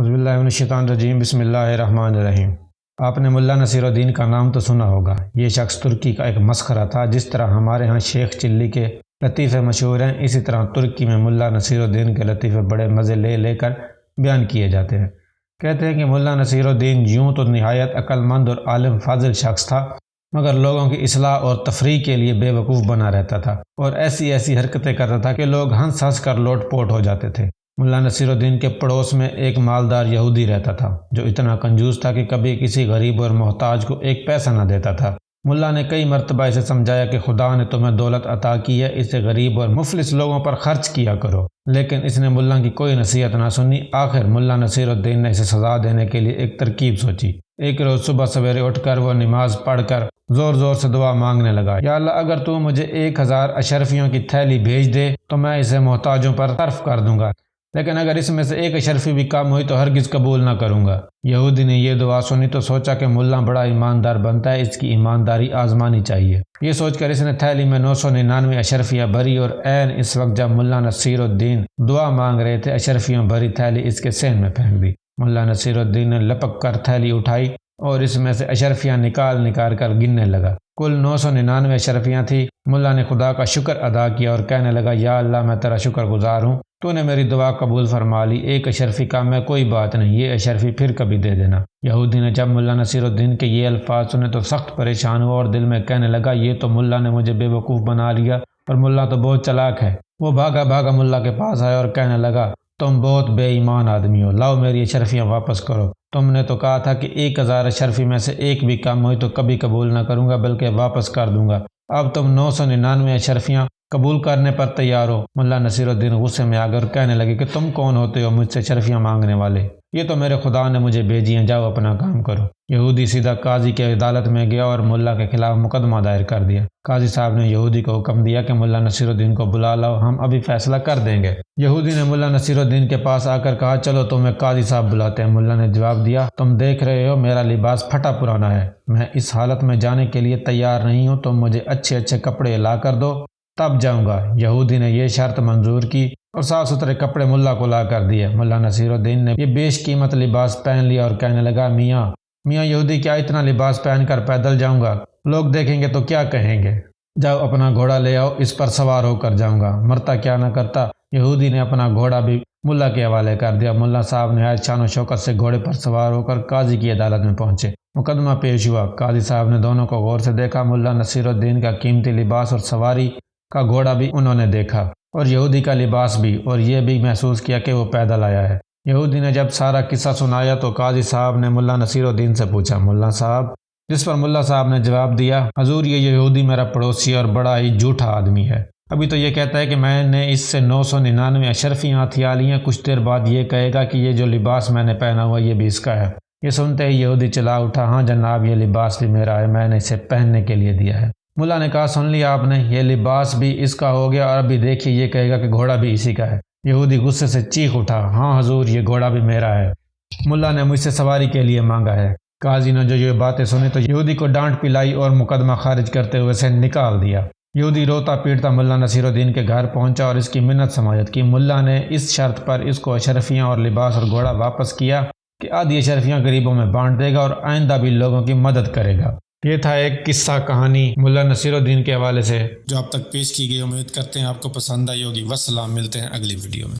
اعوذ باللہ من الشیطان الرجیم، بسم اللہ الرحمن الرحیم۔ آپ نے ملا نصیر الدین کا نام تو سنا ہوگا۔ یہ شخص ترکی کا ایک مسخرہ تھا۔ جس طرح ہمارے ہاں شیخ چلی کے لطیفے مشہور ہیں، اسی طرح ترکی میں ملا نصیر الدین کے لطیفے بڑے مزے لے کر بیان کیے جاتے ہیں۔ کہتے ہیں کہ ملا نصیر الدین یوں تو نہایت عقل مند اور عالم فاضل شخص تھا، مگر لوگوں کی اصلاح اور تفریح کے لیے بے وقوف بنا رہتا تھا اور ایسی حرکتیں کرتا تھا کہ لوگ ہنس کر لوٹ پوٹ ہو جاتے تھے۔ ملا نصیر الدین کے پڑوس میں ایک مالدار یہودی رہتا تھا، جو اتنا کنجوس تھا کہ کبھی کسی غریب اور محتاج کو ایک پیسہ نہ دیتا تھا۔ ملا نے کئی مرتبہ اسے سمجھایا کہ خدا نے تمہیں دولت عطا کی ہے، اسے غریب اور مفلس لوگوں پر خرچ کیا کرو، لیکن اس نے ملا کی کوئی نصیحت نہ سنی۔ آخر ملا نصیر الدین نے اسے سزا دینے کے لیے ایک ترکیب سوچی۔ ایک روز صبح سویرے اٹھ کر وہ نماز پڑھ کر زور سے دعا مانگنے لگا، یا اللہ اگر تو مجھے 1000 اشرفیوں کی تھیلی بھیج دے تو میں اسے محتاجوں پر صرف کر دوں گا، لیکن اگر اس میں سے ایک اشرفی بھی کم ہوئی تو ہرگز قبول نہ کروں گا۔ یہودی نے یہ دعا سنی تو سوچا کہ ملا بڑا ایماندار بنتا ہے، اس کی ایمانداری آزمانی چاہیے۔ یہ سوچ کر اس نے تھیلی میں 999 اشرفیاں بھری اور عین اس وقت جب ملا نصیر الدین دعا مانگ رہے تھے، اشرفیوں بھری تھیلی اس کے سین میں پھینک دی۔ ملا نصیر الدین نے لپک کر تھیلی اٹھائی اور اس میں سے اشرفیاں نکال کر گننے لگا۔ کل 999 اشرفیاں تھیں۔ ملا نے خدا کا شکر ادا کیا اور کہنے لگا، یا اللہ میں تیرا شکر گزار ہوں، تو نے میری دعا قبول فرما لی۔ ایک اشرفی کم ہے، کوئی بات نہیں، یہ اشرفی پھر کبھی دے دینا۔ یہودی نے جب ملا نصیر الدین کے یہ الفاظ سنے تو سخت پریشان ہوا اور دل میں کہنے لگا، یہ تو ملا نے مجھے بے وقوف بنا لیا، اور ملا تو بہت چلاک ہے۔ وہ بھاگا ملا کے پاس آیا اور کہنے لگا، تم بہت بے ایمان آدمی ہو، لاؤ میری اشرفیاں واپس کرو۔ تم نے تو کہا تھا کہ 1000 اشرفی میں سے ایک بھی کم ہوئی تو کبھی قبول نہ کروں گا بلکہ واپس کر دوں گا، اب تم 999 اشرفیاں قبول کرنے پر تیار ہو۔ ملا نصیر الدین غصے میں آ کر کہنے لگے کہ تم کون ہوتے ہو مجھ سے اشرفیاں مانگنے والے؟ یہ تو میرے خدا نے مجھے بھیجی ہیں، جاؤ اپنا کام کرو۔ یہودی سیدھا قاضی کی عدالت میں گیا اور ملا کے خلاف مقدمہ دائر کر دیا۔ قاضی صاحب نے یہودی کو حکم دیا کہ ملا نصیر الدین کو بلا لاؤ، ہم ابھی فیصلہ کر دیں گے۔ یہودی نے ملا نصیر الدین کے پاس آ کر کہا، چلو تمہیں قاضی صاحب بلاتے ہیں۔ ملا نے جواب دیا، تم دیکھ رہے ہو میرا لباس پھٹا پرانا ہے، میں اس حالت میں جانے کے لیے تیار نہیں ہوں، تم مجھے اچھے کپڑے لا کر دو تب جاؤں گا۔ یہودی نے یہ شرط منظور کی اور صاف ستھرے کپڑے ملا کو لا کر دیے۔ ملا نصیر الدین نے یہ بیش قیمت لباس پہن لیا اور کہنے لگا، میاں یہودی کیا اتنا لباس پہن کر پیدل جاؤں گا؟ لوگ دیکھیں گے تو کیا کہیں گے؟ جاؤ اپنا گھوڑا لے آؤ، اس پر سوار ہو کر جاؤں گا، مرتا کیا نہ کرتا۔ یہودی نے اپنا گھوڑا بھی ملا کے حوالے کر دیا۔ ملا صاحب نہایت شان و شوکت سے گھوڑے پر سوار ہو کر قاضی کی عدالت میں پہنچے۔ مقدمہ پیش ہوا۔ قاضی صاحب نے دونوں کو غور سے دیکھا۔ ملا نصیر الدین کا قیمتی لباس اور سواری کا گھوڑا بھی انہوں نے دیکھا، اور یہودی کا لباس بھی، اور یہ بھی محسوس کیا کہ وہ پیدل آیا ہے۔ یہودی نے جب سارا قصہ سنایا تو قاضی صاحب نے ملا نصیر الدین سے پوچھا، ملا صاحب؟ جس پر ملا صاحب نے جواب دیا، حضور یہ یہودی میرا پڑوسی اور بڑا ہی جھوٹا آدمی ہے۔ ابھی تو یہ کہتا ہے کہ میں نے اس سے 999 اشرفیاں ہتھیا لی ہیں، کچھ دیر بعد یہ کہے گا کہ یہ جو لباس میں نے پہنا ہوا یہ بھی اس کا ہے۔ یہ سنتے ہی یہودی چلا اٹھا، ہاں جناب یہ لباس بھی میرا ہے، میں نے اسے پہننے کے لیے دیا ہے۔ ملا نے کہا، سن لیا آپ نے، یہ لباس بھی اس کا ہو گیا، اور ابھی دیکھیے یہ کہے گا کہ گھوڑا بھی اسی کا ہے۔ یہودی غصے سے چیخ اٹھا، ہاں حضور یہ گھوڑا بھی میرا ہے، ملا نے مجھ سے سواری کے لیے مانگا ہے۔ قاضی نے جو یہ باتیں سنی تو یہودی کو ڈانٹ پلائی اور مقدمہ خارج کرتے ہوئے اسے نکال دیا۔ یہودی روتا پیٹتا ملا نصیر الدین کے گھر پہنچا اور اس کی منت سماجت کی۔ ملا نے اس شرط پر اس کو اشرفیاں اور لباس اور گھوڑا واپس کیا کہ آدھی اشرفیاں غریبوں میں بانٹ دے گا اور آئندہ بھی لوگوں کی مدد کرے گا۔ یہ تھا ایک قصہ کہانی ملا نصیر الدین کے حوالے سے جو اب تک پیش کی گئی۔ امید کرتے ہیں آپ کو پسند آئی ہوگی۔ والسلام، ملتے ہیں اگلی ویڈیو میں۔